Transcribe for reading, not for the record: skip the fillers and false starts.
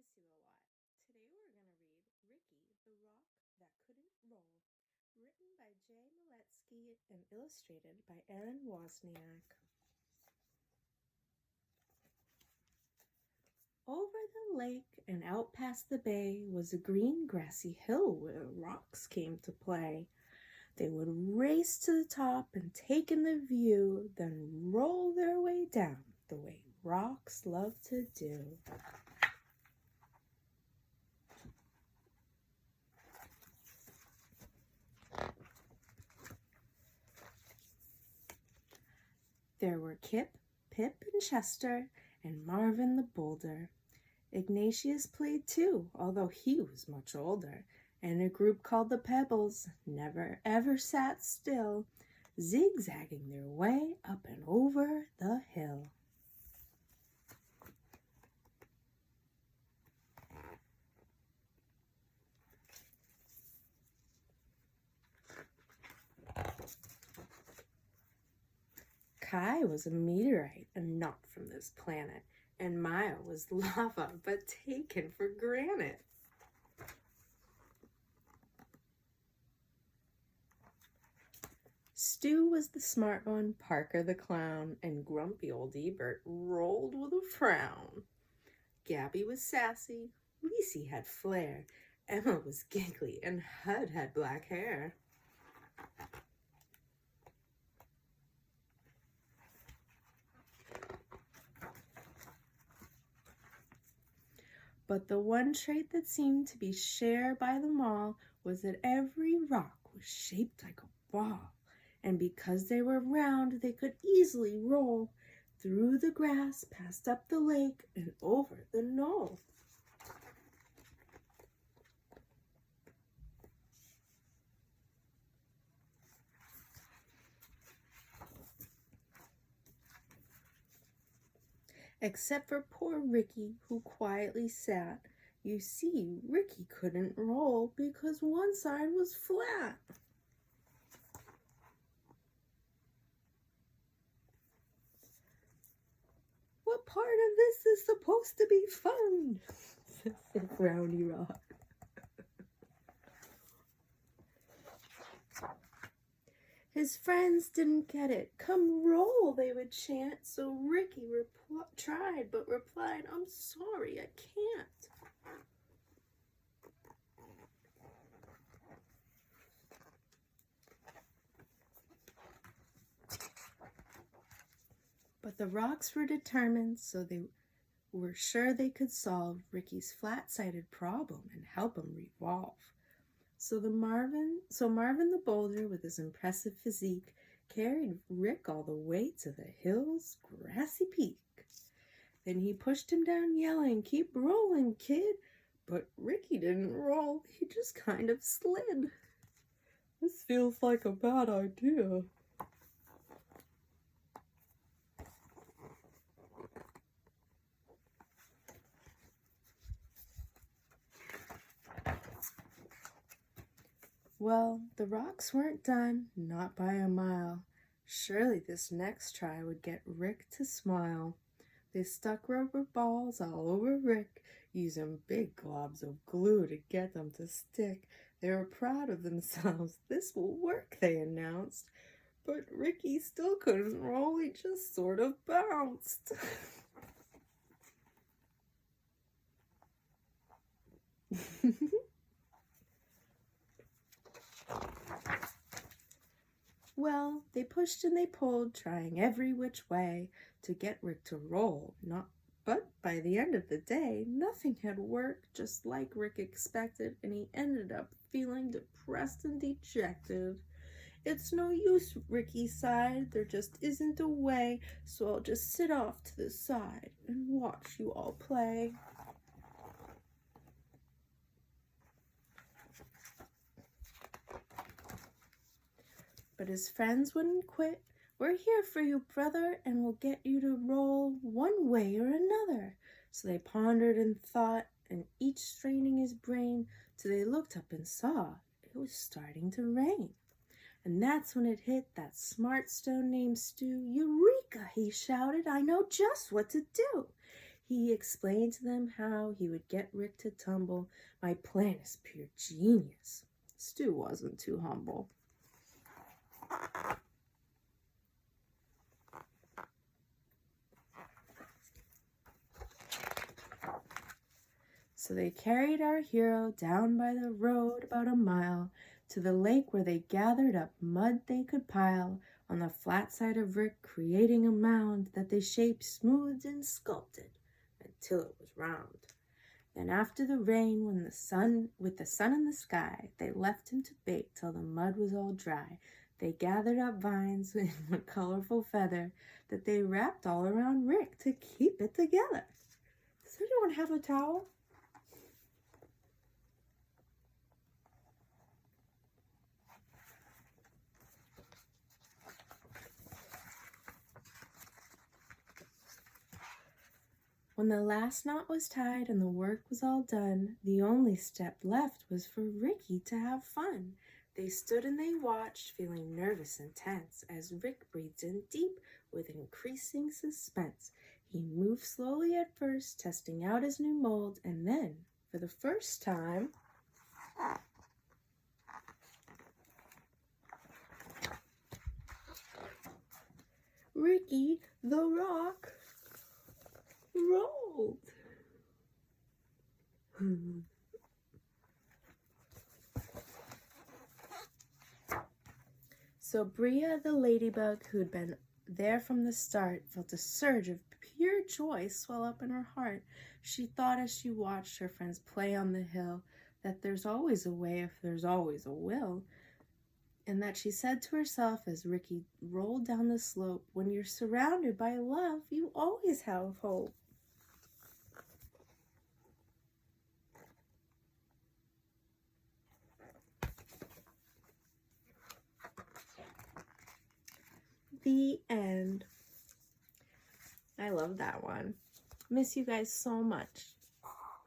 miss you a lot. Today we're going to read Ricky, the Rock That Couldn't Roll, written by J. and illustrated by Aaron Wozniak. Over the lake and out past the bay was a green grassy hill where rocks came to play. They would race to the top and take in the view, then roll their way down the way rocks love to do. There were Kip, Pip, and Chester, and Marvin the Boulder. Ignatius played too, although he was much older, and a group called the Pebbles never ever sat still, zigzagging their way up and over the hill. Kai was a meteorite and not from this planet, and Maya was lava but taken for granted. Stu was the smart one, Parker the clown, and grumpy old Ebert rolled with a frown. Gabby was sassy, Reese had flair, Emma was giggly, and Hud had black hair. But the one trait that seemed to be shared by them all was that every rock was shaped like a ball, and because they were round, they could easily roll through the grass, past up the lake, and over the knoll. Except for poor Ricky, who quietly sat. You see, Ricky couldn't roll because one side was flat. What part of this is supposed to be fun? said Brownie Rock. His friends didn't get it. Come roll, they would chant. So Ricky tried, but replied, I'm sorry, I can't. But the rocks were determined, so they were sure they could solve Ricky's flat-sided problem and help him revolve. So Marvin the Boulder, with his impressive physique, carried Rick all the way to the hill's grassy peak. Then he pushed him down, yelling, keep rolling, kid. But Ricky didn't roll, he just kind of slid. This feels like a bad idea. Well, the rocks weren't done, not by a mile. Surely this next try would get Rick to smile. They stuck rubber balls all over Rick, using big globs of glue to get them to stick. They were proud of themselves. This will work, they announced. But Ricky still couldn't roll, he just sort of bounced. Well, they pushed and they pulled, trying every which way to get Rick to roll. But by the end of the day, nothing had worked just like Rick expected, and he ended up feeling depressed and dejected. It's no use, Ricky sighed. There just isn't a way, so I'll just sit off to the side and watch you all play. But his friends wouldn't quit. We're here for you, brother, and we'll get you to roll one way or another. So they pondered and thought, and each straining his brain, till they looked up and saw it was starting to rain. And that's when it hit that smart stone named Stu. Eureka, he shouted, I know just what to do. He explained to them how he would get Rick to tumble. My plan is pure genius. Stu wasn't too humble. So they carried our hero down by the road about a mile to the lake where they gathered up mud they could pile on the flat side of Rick, creating a mound that they shaped, smoothed, and sculpted until it was round. Then after the rain, with the sun in the sky, they left him to bake till the mud was all dry. They gathered up vines in a colorful feather that they wrapped all around Rick to keep it together. Does anyone have a towel? When the last knot was tied and the work was all done, the only step left was for Ricky to have fun. They stood and they watched, feeling nervous and tense, as Rick breathed in deep with increasing suspense. He moved slowly at first, testing out his new mold, and then, for the first time, Ricky the Rock rolled. So Bria the ladybug, who'd been there from the start, felt a surge of pure joy swell up in her heart. She thought as she watched her friends play on the hill that there's always a way if there's always a will. And that she said to herself as Ricky rolled down the slope, when you're surrounded by love, you always have hope. The end. I love that one. Miss you guys so much.